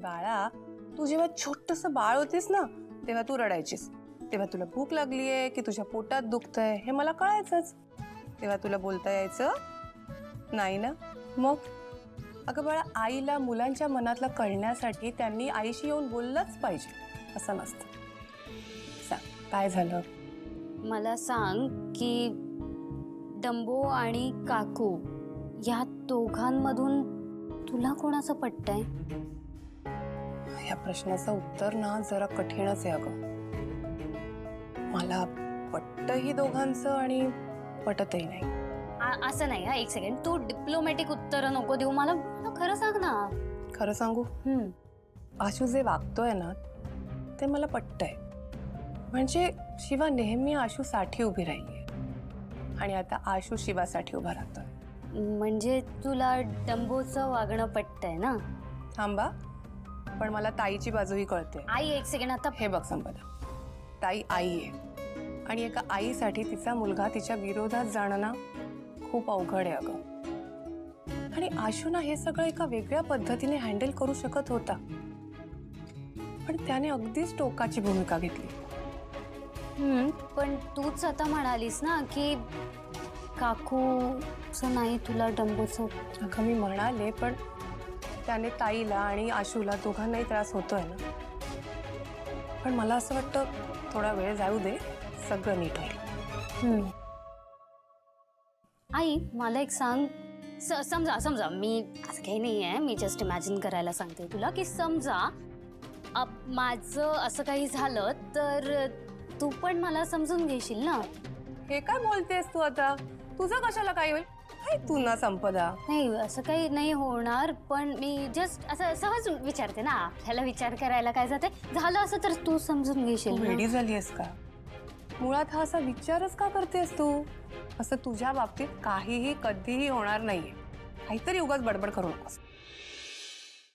बाळा, तू जेव्हा छोटंसं बाळ होतीस ना तेव्हा तू रडायचीस. तेव्हा तुला भूक लागलीये की तुझ्या पोटात दुखतंय हे मला कळायचंच. तेव्हा तुला बोलता यायचं नाही ना. मग अगं बाळा, आईला मुलांच्या मनातलं कळण्यासाठी त्यांनी आईशी येऊन बोललंच पाहिजे असं नसतं. सांग काय झालं? मला सांग की डंबो आणि काकू या दोघांमधून तुला कोणाचं पटतंय? या प्रश्नाचं उत्तर ना जरा कठीणच आहे अगं. मला पटतंही दोघांचं आणि पटतही नाही. असं नाही हा, एक सेकंड, तू डिप्लोमॅटिक उत्तर नको देऊ. मला खरं सांग ना. खरं सांगू, आशू जे वागतोय ना ते मला पटतंय. म्हणजे शिवा नेहमी आशूसाठी उभी राहिली आणि आता आशू शिवासाठी उभा राहतोय. म्हणजे तुला डंबोचं वागणं पटतंय ना? थांबा, पण मला ताईची बाजूही कळते. आई एक सेकंड, आता हे बघ संपदा, ताई आई आहे आणि एका आईसाठी तिचा मुलगा तिच्या विरोधात जाणं ना खूप अवघड आहे अगं. आणि आशू ना हे सगळं एका वेगळ्या पद्धतीने हँडल करू शकत होता, पण त्याने अगदीच टोकाची भूमिका घेतली. पण तूच आता म्हणालीस ना की काकूचं नाही तुला डंबोचं. अगं मी म्हणाले, पण त्याने ताईला आणि आशूला दोघांनाही त्रास होतोय ना. पण मला असं वाटतं थोडा वेळ जाऊ दे, सगळं नीट होईल. आई मला एक सांग, समजा समजा मी असं काही नाही आहे, मी जस्ट इमॅजिन करायला सांगते तुला की समजा माझं असं काही झालं तर तू पण मला समजून घेशील ना? हे काय बोलतेस तू आता? तुझं कशाला काय होईल? काय तू ना संपदा. नाही असं काही नाही होणार, पण मी जस्ट असं सहज विचारते ना. ह्याला विचार करायला काय जाते? झालं असं तर तू समजून घेशील. रेडी झाली आहेस का? मुळात हा असा विचारच का करतेस तू? असं तुझ्या बाबतीत काहीही कधीही होणार नाहीये. काहीतरी उगाच बडबड करू नकोस.